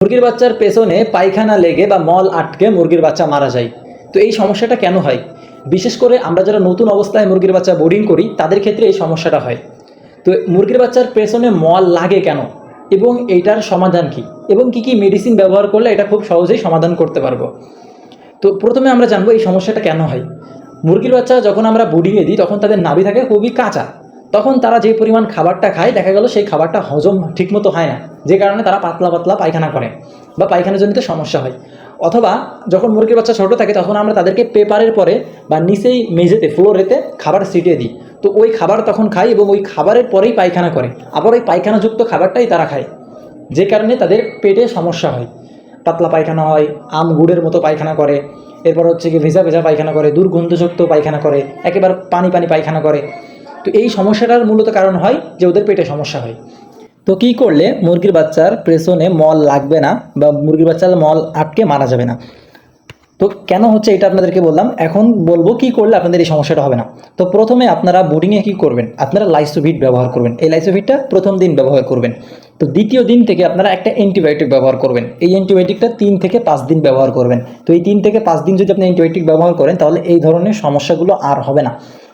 মুরগির বাচ্চার পেছনে পায়খানা লেগে বা মল আটকে মুরগির বাচ্চা মারা যায়। তো এই সমস্যাটা কেন হয়? বিশেষ করে আমরা যারা নতুন অবস্থায় মুরগির বাচ্চা বোর্ডিং করি তাদের ক্ষেত্রে এই সমস্যাটা হয়। তো মুরগির বাচ্চার পেছনে মল লাগে কেন এবং এইটার সমাধান কি এবং কি কি মেডিসিন ব্যবহার করলে এটা খুব সহজেই সমাধান করতে পারবো। তো প্রথমে আমরা জানবো এই সমস্যাটা কেন হয়। মুরগির বাচ্চা যখন আমরা বোর্ডিংয়ে দিই তখন তাদের নাভি থাকে খুবই কাঁচা, তখন তারা যে পরিমাণ খাবারটা খায় দেখা গেল সেই খাবারটা হজম ঠিকমতো হয় না, যে কারণে তারা পাতলা পাতলা পায়খানা করে বা পায়খানাজনিত সমস্যা হয়। অথবা যখন মুরগির বাচ্চা ছোটো থাকে তখন আমরা তাদেরকে পেপারের পরে বা নিচেই মেঝেতে ফ্লোরেতে খাবার ছিটিয়ে দিই, তো ওই খাবার তখন খায় এবং ওই খাবারের পরেই পায়খানা করে, আবার ওই পায়খানাযুক্ত খাবারটাই তারা খায়, যে কারণে তাদের পেটে সমস্যা হয়, পাতলা পায়খানা হয়, আম গুড়ের মতো পায়খানা করে, এরপর হচ্ছে কি ভেজা ভেজা পায়খানা করে, দুর্গন্ধযুক্ত পায়খানা করে, একেবারে পানি পানি পায়খানা করে। তো এই সমস্যাটার মূলত কারণ হয় যে ওদের পেটে সমস্যা হয়। তো কী করলে মুরগির বাচ্চার পেছনে মল লাগবে না বা মুরগির বাচ্চার মল আটকে মারা যাবে না? তো কেন হচ্ছে এটা আপনাদেরকে বললাম, এখন বলবো কি করলে আপনাদের এই সমস্যাটা হবে না। তো প্রথমে আপনারা বোর্ডিংয়ে কী করবেন, আপনারা লাইসোভিট ব্যবহার করবেন। এই লাইসোভিটটা প্রথম দিন ব্যবহার করবেন। তো দ্বিতীয় দিন থেকে আপনারা একটা অ্যান্টিবায়োটিক ব্যবহার করবেন। এই অ্যান্টিবায়োটিকটা 3 থেকে 5 দিন ব্যবহার করবেন। তো এই 3 থেকে 5 দিন যদি আপনি অ্যান্টিবায়োটিক ব্যবহার করেন তাহলে এই ধরনের সমস্যাগুলো আর হবে না।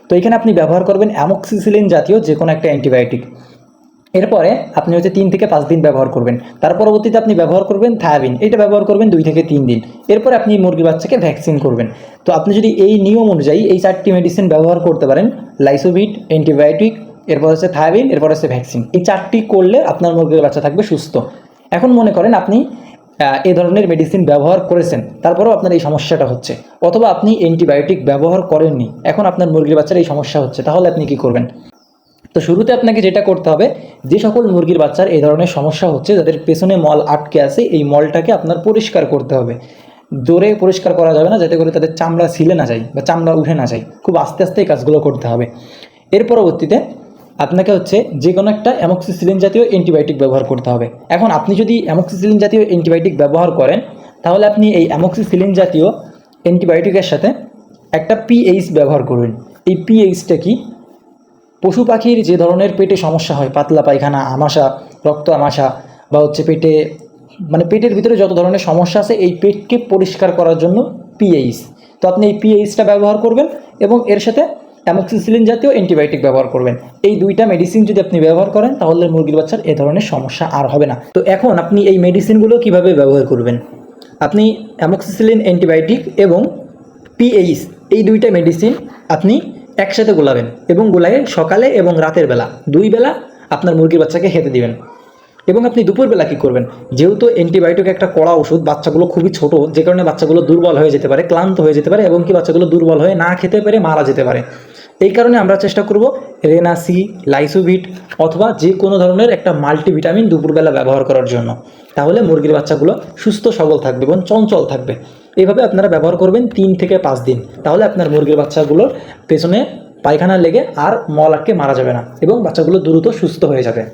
তো এখানে আপনি ব্যবহার করবেন অ্যামোক্সিসিলিন জাতীয় যে কোনো একটা অ্যান্টিবায়োটিক। এরপরে আপনি হচ্ছে 3 থেকে 5 দিন ব্যবহার করবেন। তার পরবর্তীতে আপনি ব্যবহার করবেন থায়াবিন, এটা ব্যবহার করবেন 2 থেকে 3 দিন। এরপরে আপনি মুরগির বাচ্চাকে ভ্যাকসিন করবেন। তো আপনি যদি এই নিয়ম অনুযায়ী এই 4টি মেডিসিন ব্যবহার করতে পারেন, লাইসোভিট, অ্যান্টিবায়োটিক, এরপর হচ্ছে থায়াবিন, এরপর হচ্ছে ভ্যাকসিন, এই 4টি করলে আপনার মুরগির বাচ্চা থাকবে সুস্থ। এখন মনে করেন আপনি এই ধরনের মেডিসিন ব্যবহার করেছেন, তারপরেও আপনার এই সমস্যাটা হচ্ছে, অথবা আপনি অ্যান্টিবায়োটিক ব্যবহার করেননি, এখন আপনার মুরগির বাচ্চার এই সমস্যা হচ্ছে, তাহলে আপনি কী করবেন? তো শুরুতে আপনাকে যেটা করতে হবে, যে সকল মুরগির বাচ্চার এই ধরনের সমস্যা হচ্ছে, যাদের পেছনে মল আটকে আছে, এই মলটাকে আপনার পরিষ্কার করতে হবে। জোরে পরিষ্কার করা যাবে না, যাতে করে তাদের চামড়া ছিলে না যায় বা চামড়া উঠে না যায়, খুব আস্তে আস্তে এই কাজগুলো করতে হবে। এর পরবর্তীতে আপনাকে হচ্ছে যে কোনো একটা অ্যামোক্সিসিলিন জাতীয় অ্যান্টিবায়োটিক ব্যবহার করতে হবে। এখন আপনি যদি অ্যামোক্সিসিলিন জাতীয় অ্যান্টিবায়োটিক ব্যবহার করেন তাহলে আপনি এই অ্যামোক্সিসিলিন জাতীয় অ্যান্টিবায়োটিকের সাথে একটা পিএইচ ব্যবহার করবেন। এই পিএইচটা কি? পশু পাখির যে ধরনের পেটে সমস্যা হয়, পাতলা পায়খানা, আমাশা, রক্ত আমাশা, বা হচ্ছে পেটে মানে পেটের ভিতরে যত ধরনের সমস্যা আছে এই পেটকে পরিষ্কার করার জন্য পিএইচ। তো আপনি এই পিএইচটা ব্যবহার করবেন এবং এর সাথে অ্যামোক্সিসিলিন জাতীয় অ্যান্টিবায়োটিক ব্যবহার করবেন। এই 2টা মেডিসিন যদি আপনি ব্যবহার করেন তাহলে মুরগির বাচ্চার এ ধরনের সমস্যা আর হবে না। তো এখন আপনি এই মেডিসিনগুলো কিভাবে ব্যবহার করবেন? আপনি অ্যামোক্সিসিলিন অ্যান্টিবায়োটিক এবং পিএইচ এই 2টা মেডিসিন আপনি একসাথে গোলাবেন এবং গোলায় সকালে এবং রাতের বেলা 2 বেলা আপনার মুরগির বাচ্চাকে খেতে দিবেন। এবং আপনি দুপুরবেলা কী করবেন, যেহেতু অ্যান্টিবায়োটিক একটা কড়া ওষুধ, বাচ্চাগুলো খুবই ছোট, যে কারণে বাচ্চাগুলো দুর্বল হয়ে যেতে পারে, ক্লান্ত হয়ে যেতে পারে, এবং কি বাচ্চাগুলো দুর্বল হয়ে না খেতে পেরে মারা যেতে পারে। এই কারণে আমরা চেষ্টা করব রেনাসি, লাইসোভিট অথবা যে কোনো ধরনের একটা মাল্টিভিটামিন দুপুরবেলা ব্যবহার করার জন্য। তাহলে মুরগির বাচ্চাগুলো সুস্থ সবল থাকবে এবং চঞ্চল থাকবে। এইভাবে আপনারা ব্যবহার করবেন 3 থেকে 5 দিন, তাহলে আপনার মুরগির বাচ্চাগুলোর পেছনে পায়খানা লেগে আর মল আটকে মারা যাবে না এবং বাচ্চাগুলো দ্রুত সুস্থ হয়ে যাবে।